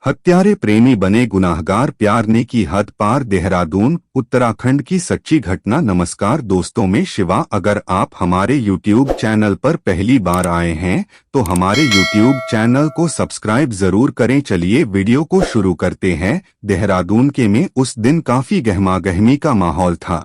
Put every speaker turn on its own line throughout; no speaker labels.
हत्यारे प्रेमी बने गुनाहगार, प्यार ने की हद पार। देहरादून उत्तराखंड की सच्ची घटना। नमस्कार दोस्तों, मैं शिवा। अगर आप हमारे YouTube चैनल पर पहली बार आए हैं तो हमारे YouTube चैनल को सब्सक्राइब जरूर करें। चलिए वीडियो को शुरू करते हैं। देहरादून के में उस दिन काफी गहमागहमी का माहौल था।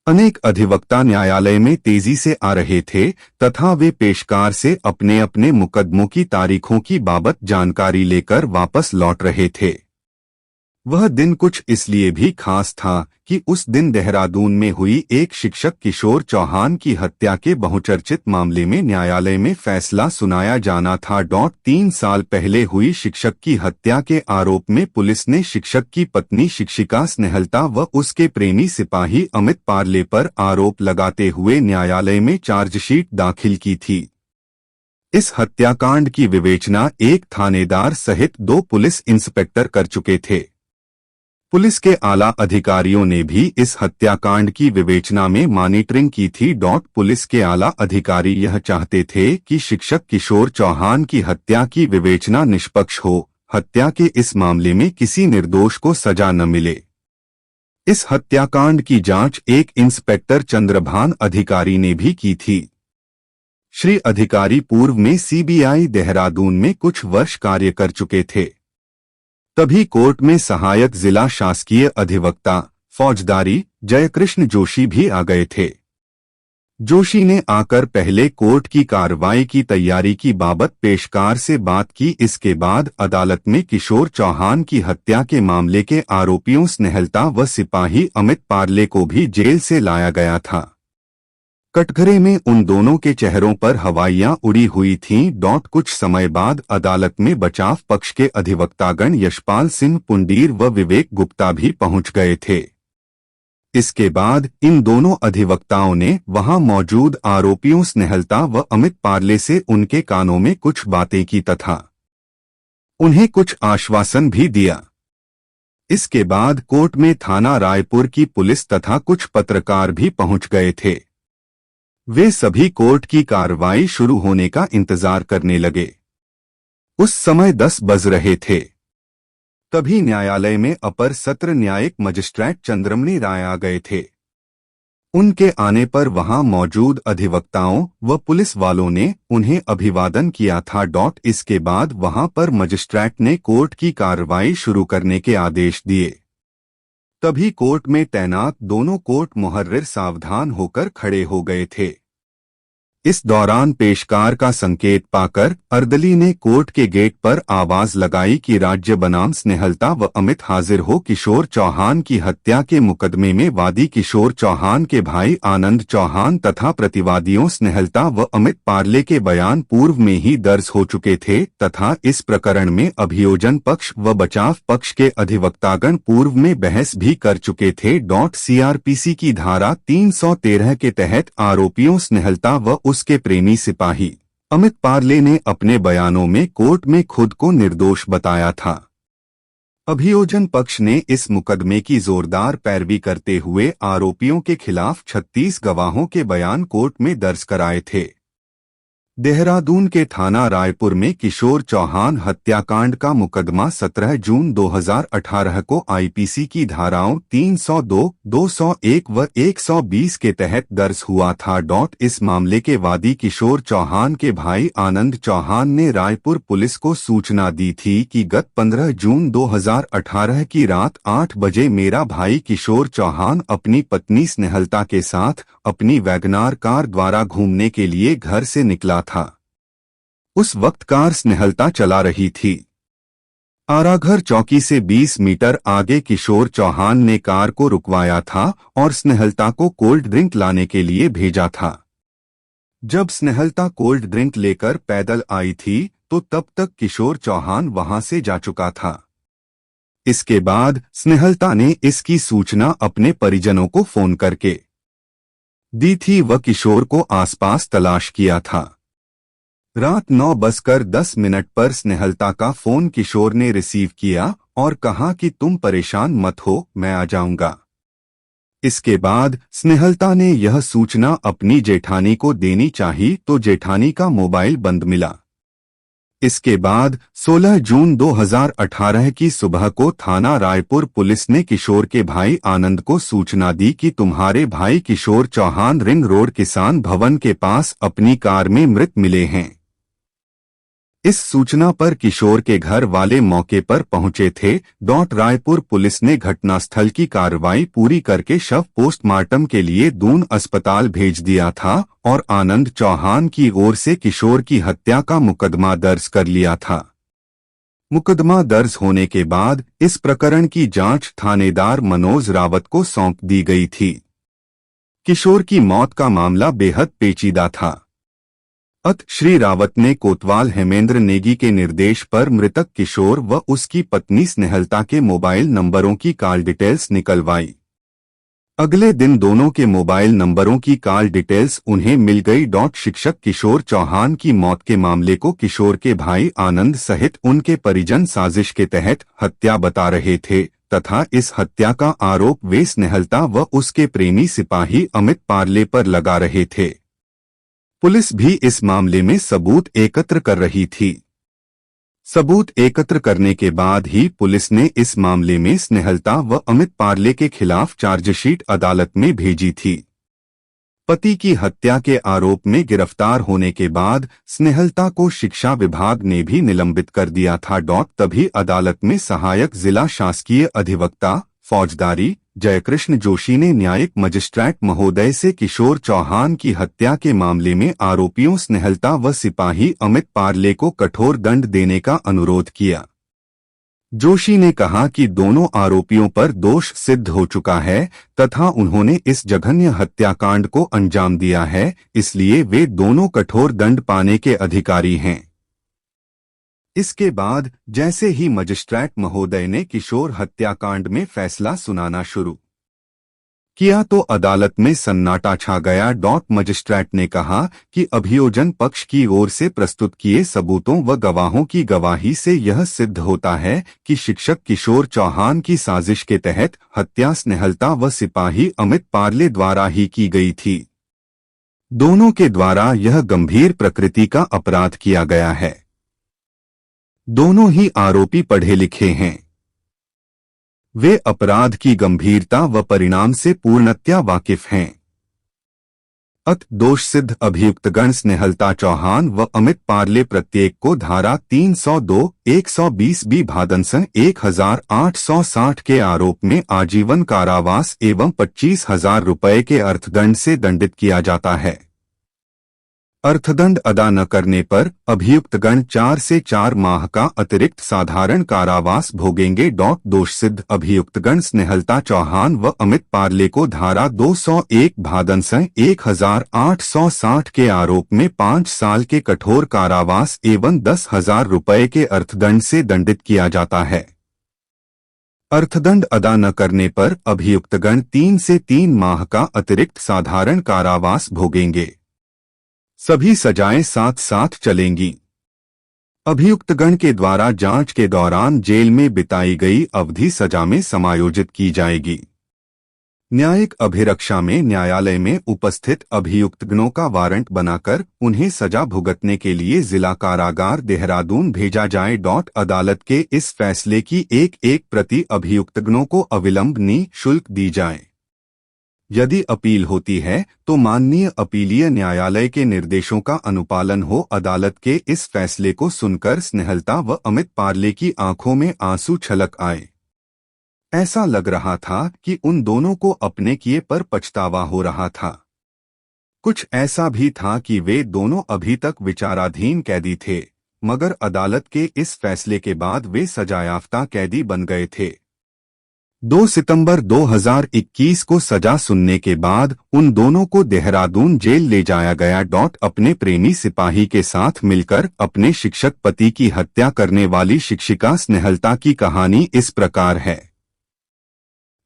अनेक अधिवक्ता न्यायालय में तेजी से आ रहे थे तथा वे पेशकार से अपने अपने मुकदमों की तारीखों की बाबत जानकारी लेकर वापस लौट रहे थे। वह दिन कुछ इसलिए भी खास था कि उस दिन देहरादून में हुई एक शिक्षक किशोर चौहान की हत्या के बहुचर्चित मामले में न्यायालय में फैसला सुनाया जाना था। 3 साल पहले हुई शिक्षक की हत्या के आरोप में पुलिस ने शिक्षक की पत्नी शिक्षिका स्नेहलता व उसके प्रेमी सिपाही अमित पार्ले पर आरोप लगाते हुए न्यायालय में चार्जशीट दाखिल की थी। इस हत्याकांड की विवेचना एक थानेदार सहित 2 पुलिस इंस्पेक्टर कर चुके थे। पुलिस के आला अधिकारियों ने भी इस हत्याकांड की विवेचना में मॉनिटरिंग की थी। पुलिस के आला अधिकारी यह चाहते थे कि शिक्षक किशोर चौहान की हत्या की विवेचना निष्पक्ष हो। हत्या के इस मामले में किसी निर्दोष को सजा न मिले। इस हत्याकांड की जांच एक इंस्पेक्टर चंद्रभान अधिकारी ने भी की थी। श्री अधिकारी पूर्व में CBI देहरादून में कुछ वर्ष कार्य कर चुके थे। तभी कोर्ट में सहायक जिला शासकीय अधिवक्ता फौजदारी जयकृष्ण जोशी भी आ गए थे। जोशी ने आकर पहले कोर्ट की कार्रवाई की तैयारी की बाबत पेशकार से बात की। इसके बाद अदालत में किशोर चौहान की हत्या के मामले के आरोपियों स्नेहलता व सिपाही अमित पार्ले को भी जेल से लाया गया था। कटघरे में उन दोनों के चेहरों पर हवाइयां उड़ी हुई थीं। कुछ समय बाद अदालत में बचाव पक्ष के अधिवक्तागण यशपाल सिंह पुंडीर व विवेक गुप्ता भी पहुंच गए थे। इसके बाद इन दोनों अधिवक्ताओं ने वहां मौजूद आरोपियों स्नेहलता व अमित पार्ले से उनके कानों में कुछ बातें की तथा उन्हें कुछ आश्वासन भी दिया। इसके बाद कोर्ट में थाना रायपुर की पुलिस तथा कुछ पत्रकार भी पहुंच गए थे। वे सभी कोर्ट की कार्रवाई शुरू होने का इंतजार करने लगे। उस समय 10 बज रहे थे। तभी न्यायालय में अपर सत्र न्यायिक मजिस्ट्रेट चंद्रमणि राय आ गए थे। उनके आने पर वहां मौजूद अधिवक्ताओं व पुलिस वालों ने उन्हें अभिवादन किया था। इसके बाद वहां पर मजिस्ट्रेट ने कोर्ट की कार्रवाई शुरू करने के आदेश दिए। तभी कोर्ट में तैनात दोनों कोर्ट मुहर्रिर सावधान होकर खड़े हो गए थे। इस दौरान पेशकार का संकेत पाकर अर्दली ने कोर्ट के गेट पर आवाज लगाई कि राज्य बनाम स्नेहलता व अमित हाजिर हो। किशोर चौहान की हत्या के मुकदमे में वादी किशोर चौहान के भाई आनंद चौहान तथा प्रतिवादियों स्नेहलता व अमित पार्ले के बयान पूर्व में ही दर्ज हो चुके थे तथा इस प्रकरण में अभियोजन पक्ष व बचाव पक्ष के अधिवक्तागण पूर्व में बहस भी कर चुके थे। CRPC की धारा 313 के तहत आरोपियों स्नेहलता व उसके प्रेमी सिपाही अमित पार्ले ने अपने बयानों में कोर्ट में खुद को निर्दोष बताया था। अभियोजन पक्ष ने इस मुकदमे की जोरदार पैरवी करते हुए आरोपियों के खिलाफ 36 गवाहों के बयान कोर्ट में दर्ज कराए थे। देहरादून के थाना रायपुर में किशोर चौहान हत्याकांड का मुकदमा 17 जून 2018 को IPC की धाराओं 302, 201 व 120 के तहत दर्ज हुआ था। इस मामले के वादी किशोर चौहान के भाई आनंद चौहान ने रायपुर पुलिस को सूचना दी थी कि गत 15 जून 2018 की रात 8 बजे मेरा भाई किशोर चौहान अपनी पत्नी स्नेहलता के साथ अपनी वैगनार कार द्वारा घूमने के लिए घर से निकला था। उस वक्त कार स्नेहलता चला रही थी। आराघर चौकी से 20 मीटर आगे किशोर चौहान ने कार को रुकवाया था और स्नेहलता को कोल्ड ड्रिंक लाने के लिए भेजा था। जब स्नेहलता कोल्ड ड्रिंक लेकर पैदल आई थी तो तब तक किशोर चौहान वहां से जा चुका था। इसके बाद स्नेहलता ने इसकी सूचना अपने परिजनों को फोन करके दी थी व किशोर को आसपास तलाश किया था। रात 9:10 पर स्नेहलता का फोन किशोर ने रिसीव किया और कहा कि तुम परेशान मत हो, मैं आ जाऊंगा। इसके बाद स्नेहलता ने यह सूचना अपनी जेठानी को देनी चाहिए तो जेठानी का मोबाइल बंद मिला। इसके बाद 16 जून 2018 की सुबह को थाना रायपुर पुलिस ने किशोर के भाई आनंद को सूचना दी कि तुम्हारे भाई किशोर चौहान रिंग रोड किसान भवन के पास अपनी कार में मृत मिले हैं। इस सूचना पर किशोर के घर वाले मौके पर पहुंचे थे। रायपुर पुलिस ने घटनास्थल की कार्रवाई पूरी करके शव पोस्टमार्टम के लिए दून अस्पताल भेज दिया था और आनंद चौहान की ओर से किशोर की हत्या का मुकदमा दर्ज कर लिया था। मुकदमा दर्ज होने के बाद इस प्रकरण की जांच थानेदार मनोज रावत को सौंप दी गई थी। किशोर की मौत का मामला बेहद पेचीदा था। श्री रावत ने कोतवाल हेमेंद्र नेगी के निर्देश पर मृतक किशोर व उसकी पत्नी स्नेहलता के मोबाइल नंबरों की कॉल डिटेल्स निकलवाई। अगले दिन दोनों के मोबाइल नंबरों की कॉल डिटेल्स उन्हें मिल गई। शिक्षक किशोर चौहान की मौत के मामले को किशोर के भाई आनंद सहित उनके परिजन साजिश के तहत हत्या बता रहे थे तथा इस हत्या का आरोप वे स्नेहलता व उसके प्रेमी सिपाही अमित पार्ले पर लगा रहे थे। पुलिस भी इस मामले में सबूत एकत्र कर रही थी। सबूत एकत्र करने के बाद ही पुलिस ने इस मामले में स्नेहलता व अमित पार्ले के खिलाफ चार्जशीट अदालत में भेजी थी। पति की हत्या के आरोप में गिरफ्तार होने के बाद स्नेहलता को शिक्षा विभाग ने भी निलंबित कर दिया था। तभी अदालत में सहायक जिला शासकीय अधिवक्ता फौजदारी जयकृष्ण जोशी ने न्यायिक मजिस्ट्रेट महोदय से किशोर चौहान की हत्या के मामले में आरोपियों स्नेहलता व सिपाही अमित पार्ले को कठोर दंड देने का अनुरोध किया। जोशी ने कहा कि दोनों आरोपियों पर दोष सिद्ध हो चुका है तथा उन्होंने इस जघन्य हत्याकांड को अंजाम दिया है, इसलिए वे दोनों कठोर दंड पाने के अधिकारी हैं। इसके बाद जैसे ही मजिस्ट्रेट महोदय ने किशोर हत्याकांड में फैसला सुनाना शुरू किया तो अदालत में सन्नाटा छा गया। मजिस्ट्रेट ने कहा कि अभियोजन पक्ष की ओर से प्रस्तुत किए सबूतों व गवाहों की गवाही से यह सिद्ध होता है कि शिक्षक किशोर चौहान की साजिश के तहत हत्या स्नेहलता व सिपाही अमित पार्ले द्वारा ही की गई थी। दोनों के द्वारा यह गंभीर प्रकृति का अपराध किया गया है। दोनों ही आरोपी पढ़े लिखे हैं। वे अपराध की गंभीरता व परिणाम से पूर्णतया वाकिफ हैं। दोष सिद्ध अभियुक्तगण स्नेहलता चौहान व अमित पार्ले प्रत्येक को धारा 302, 120 बी भादनसन 1860 के आरोप में आजीवन कारावास एवं 25,000 रुपये के अर्थदंड से दंडित किया जाता है। अर्थदंड अदा न करने पर अभियुक्तगण 4 से 4 माह का अतिरिक्त साधारण कारावास भोगेंगे। दोष सिद्ध अभियुक्तगण स्नेहलता चौहान व अमित पार्ले को धारा 201 भादनसन 1860 के आरोप में 5 साल के कठोर कारावास एवं 10,000 रुपये के अर्थदंड से दंडित किया जाता है। अर्थदंड अदा न करने पर अभियुक्तगण 3 से 3 माह का अतिरिक्त साधारण कारावास भोगेंगे। सभी सजाएं साथ साथ चलेंगी। अभियुक्तगण के द्वारा जांच के दौरान जेल में बिताई गई अवधि सजा में समायोजित की जाएगी। न्यायिक अभिरक्षा में न्यायालय में उपस्थित अभियुक्तगणों का वारंट बनाकर उन्हें सजा भुगतने के लिए जिला कारागार देहरादून भेजा जाए। अदालत के इस फैसले की एक प्रति अभियुक्तगणों को अविलंब निःशुल्क दी जाए। यदि अपील होती है तो माननीय अपीलीय न्यायालय के निर्देशों का अनुपालन हो। अदालत के इस फैसले को सुनकर स्नेहलता व अमित पार्ले की आंखों में आंसू छलक आए। ऐसा लग रहा था कि उन दोनों को अपने किए पर पछतावा हो रहा था। कुछ ऐसा भी था कि वे दोनों अभी तक विचाराधीन कैदी थे, मगर अदालत के इस फैसले के बाद वे सजायाफ्ता कैदी बन गए थे। 2 सितंबर 2021 को सजा सुनने के बाद उन दोनों को देहरादून जेल ले जाया गया। अपने प्रेमी सिपाही के साथ मिलकर अपने शिक्षक पति की हत्या करने वाली शिक्षिका स्नेहलता की कहानी इस प्रकार है।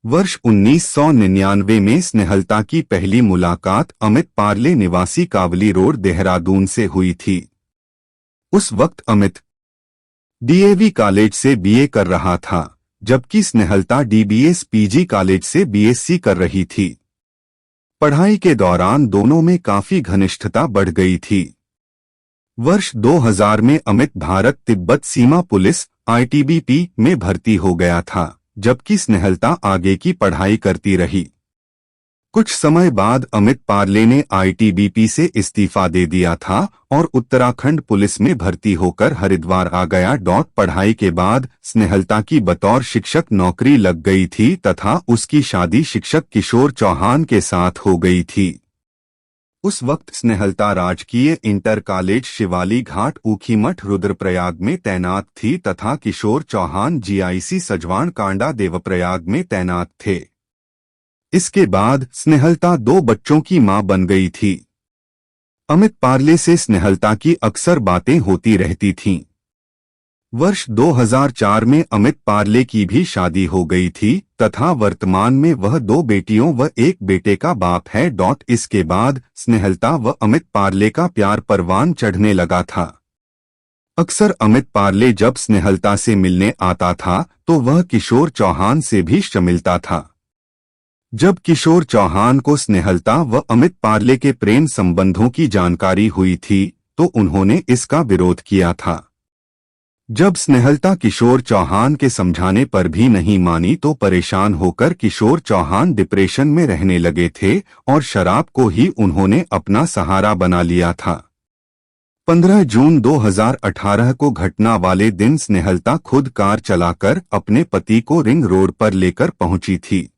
वर्ष 1999 में स्नेहलता की पहली मुलाकात अमित पार्ले निवासी कावली रोड देहरादून से हुई थी। उस वक्त अमित डीएवी कॉलेज से बीए कर रहा था, जबकि स्नेहलता डीबीएस पीजी कॉलेज से बीएससी कर रही थी। पढ़ाई के दौरान दोनों में काफी घनिष्ठता बढ़ गई थी। वर्ष 2000 में अमित भारत तिब्बत सीमा पुलिस ITBP में भर्ती हो गया था, जबकि स्नेहलता आगे की पढ़ाई करती रही। कुछ समय बाद अमित पार्ले ने ITBP से इस्तीफा दे दिया था और उत्तराखंड पुलिस में भर्ती होकर हरिद्वार आ गया। पढ़ाई के बाद स्नेहलता की बतौर शिक्षक नौकरी लग गई थी तथा उसकी शादी शिक्षक किशोर चौहान के साथ हो गई थी। उस वक्त स्नेहलता राजकीय इंटर कॉलेज शिवाली घाट ऊखीमठ रुद्रप्रयाग में तैनात थी तथा किशोर चौहान GIC सजवाण कांडा देवप्रयाग में तैनात थे। इसके बाद स्नेहलता 2 बच्चों की मां बन गई थी। अमित पार्ले से स्नेहलता की अक्सर बातें होती रहती थीं। वर्ष 2004 में अमित पार्ले की भी शादी हो गई थी तथा वर्तमान में वह 2 बेटियों व 1 बेटे का बाप है। इसके बाद स्नेहलता व अमित पार्ले का प्यार परवान चढ़ने लगा था। अक्सर अमित पार्ले जब स्नेहलता से मिलने आता था तो वह किशोर चौहान से भी मिलता था। जब किशोर चौहान को स्नेहलता व अमित पार्ले के प्रेम संबंधों की जानकारी हुई थी तो उन्होंने इसका विरोध किया था। जब स्नेहलता किशोर चौहान के समझाने पर भी नहीं मानी तो परेशान होकर किशोर चौहान डिप्रेशन में रहने लगे थे और शराब को ही उन्होंने अपना सहारा बना लिया था। 15 जून 2018 को घटना वाले दिन स्नेहलता खुद कार चलाकर अपने पति को रिंग रोड पर लेकर पहुंची थी।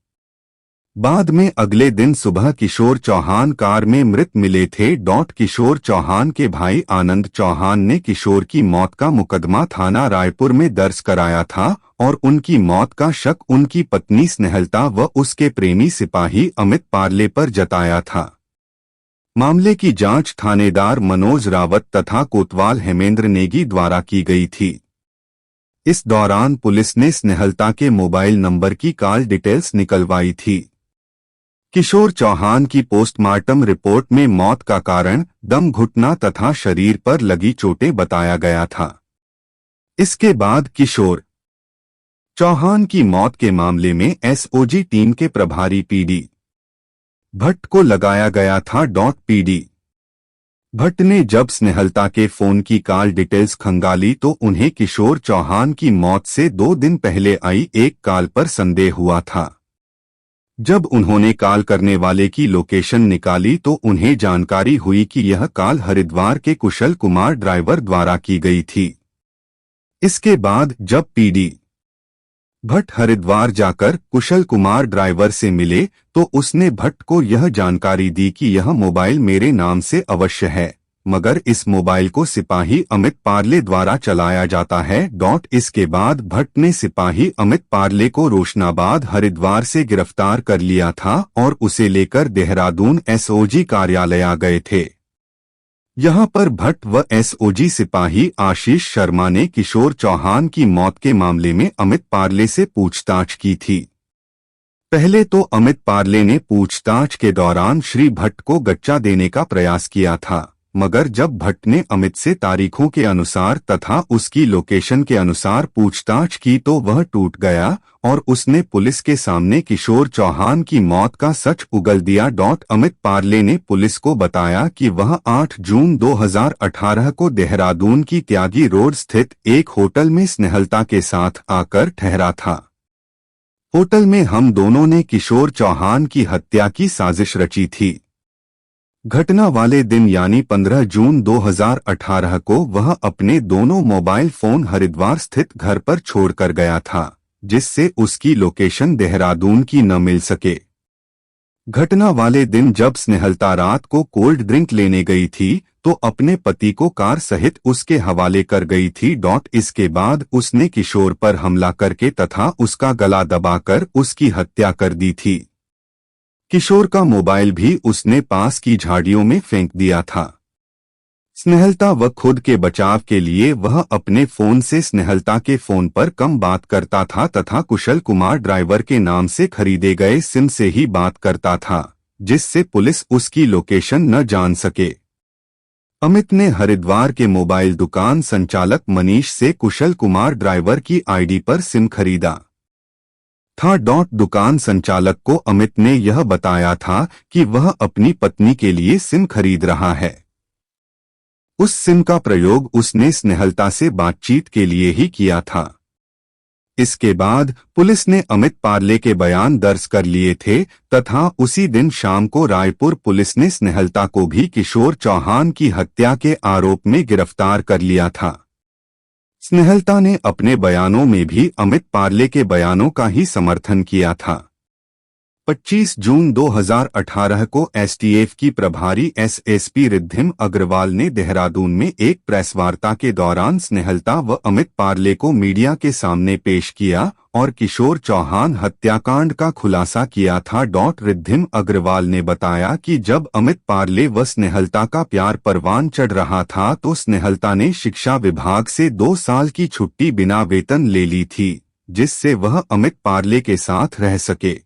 बाद में अगले दिन सुबह किशोर चौहान कार में मृत मिले थे। किशोर चौहान के भाई आनंद चौहान ने किशोर की मौत का मुकदमा थाना रायपुर में दर्ज कराया था और उनकी मौत का शक उनकी पत्नी स्नेहलता व उसके प्रेमी सिपाही अमित पार्ले पर जताया था। मामले की जांच थानेदार मनोज रावत तथा कोतवाल हेमेंद्र नेगी द्वारा की गई थी। इस दौरान पुलिस ने स्नेहलता के मोबाइल नंबर की कॉल डिटेल्स निकलवाई थी। किशोर चौहान की पोस्टमार्टम रिपोर्ट में मौत का कारण दम घुटना तथा शरीर पर लगी चोटें बताया गया था। इसके बाद किशोर चौहान की मौत के मामले में SOG टीम के प्रभारी PD भट्ट को लगाया गया था। PD भट्ट ने जब स्नेहलता के फोन की कॉल डिटेल्स खंगाली तो उन्हें किशोर चौहान की मौत से 2 दिन पहले आई एक कॉल पर संदेह हुआ था। जब उन्होंने कॉल करने वाले की लोकेशन निकाली तो उन्हें जानकारी हुई कि यह कॉल हरिद्वार के कुशल कुमार ड्राइवर द्वारा की गई थी। इसके बाद जब PD भट्ट हरिद्वार जाकर कुशल कुमार ड्राइवर से मिले तो उसने भट्ट को यह जानकारी दी कि यह मोबाइल मेरे नाम से अवश्य है, मगर इस मोबाइल को सिपाही अमित पार्ले द्वारा चलाया जाता है। इसके बाद भट्ट ने सिपाही अमित पार्ले को रोशनाबाद हरिद्वार से गिरफ्तार कर लिया था और उसे लेकर देहरादून SOG कार्यालय आ गए थे। यहां पर भट्ट व SOG सिपाही आशीष शर्मा ने किशोर चौहान की मौत के मामले में अमित पार्ले से पूछताछ की थी। पहले तो अमित पार्ले ने पूछताछ के दौरान श्री भट्ट को गच्चा देने का प्रयास किया था, मगर जब भट्ट ने अमित से तारीखों के अनुसार तथा उसकी लोकेशन के अनुसार पूछताछ की तो वह टूट गया और उसने पुलिस के सामने किशोर चौहान की मौत का सच उगल दिया। अमित पार्ले ने पुलिस को बताया कि वह 8 जून 2018 को देहरादून की त्यागी रोड स्थित एक होटल में स्नेहलता के साथ आकर ठहरा था। होटल में हम दोनों ने किशोर चौहान की हत्या की साजिश रची थी। घटना वाले दिन यानी 15 जून 2018 को वह अपने दोनों मोबाइल फोन हरिद्वार स्थित घर पर छोड़कर गया था, जिससे उसकी लोकेशन देहरादून की न मिल सके। घटना वाले दिन जब स्नेहलता रात को कोल्ड ड्रिंक लेने गई थी तो अपने पति को कार सहित उसके हवाले कर गई थी। इसके बाद उसने किशोर पर हमला करके तथा उसका गला दबाकर उसकी हत्या कर दी थी। किशोर का मोबाइल भी उसने पास की झाड़ियों में फेंक दिया था। स्नेहलता व खुद के बचाव के लिए वह अपने फोन से स्नेहलता के फोन पर कम बात करता था तथा कुशल कुमार ड्राइवर के नाम से खरीदे गए सिम से ही बात करता था, जिससे पुलिस उसकी लोकेशन न जान सके। अमित ने हरिद्वार के मोबाइल दुकान संचालक मनीष से कुशल कुमार ड्राइवर की ID पर सिम खरीदा था। दुकान संचालक को अमित ने यह बताया था कि वह अपनी पत्नी के लिए सिम खरीद रहा है। उस सिम का प्रयोग उसने स्नेहलता से बातचीत के लिए ही किया था। इसके बाद पुलिस ने अमित पार्ले के बयान दर्ज कर लिए थे तथा उसी दिन शाम को रायपुर पुलिस ने स्नेहलता को भी किशोर चौहान की हत्या के आरोप में गिरफ्तार कर लिया था। स्नेहलता ने अपने बयानों में भी अमित पार्ले के बयानों का ही समर्थन किया था। 25 जून 2018 को एसटीएफ की प्रभारी एसएसपी रिद्धिम अग्रवाल ने देहरादून में एक प्रेस वार्ता के दौरान स्नेहलता व अमित पार्ले को मीडिया के सामने पेश किया और किशोर चौहान हत्याकांड का खुलासा किया था। रिद्धिम अग्रवाल ने बताया कि जब अमित पार्ले व स्नेहलता का प्यार परवान चढ़ रहा था तो स्नेहलता ने शिक्षा विभाग से 2 साल की छुट्टी बिना वेतन ले ली थी, जिससे वह अमित पार्ले के साथ रह सके।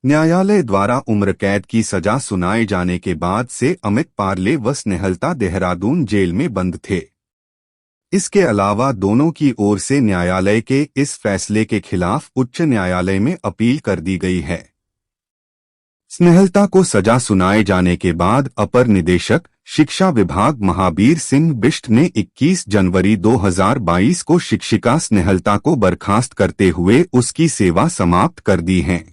न्यायालय द्वारा उम्र कैद की सजा सुनाए जाने के बाद से अमित पार्ले व स्नेहलता देहरादून जेल में बंद थे। इसके अलावा दोनों की ओर से न्यायालय के इस फैसले के खिलाफ उच्च न्यायालय में अपील कर दी गई है। स्नेहलता को सजा सुनाए जाने के बाद अपर निदेशक शिक्षा विभाग महाबीर सिंह बिष्ट ने 21 जनवरी 2022 को शिक्षिका स्नेहलता को बर्खास्त करते हुए उसकी सेवा समाप्त कर दी है।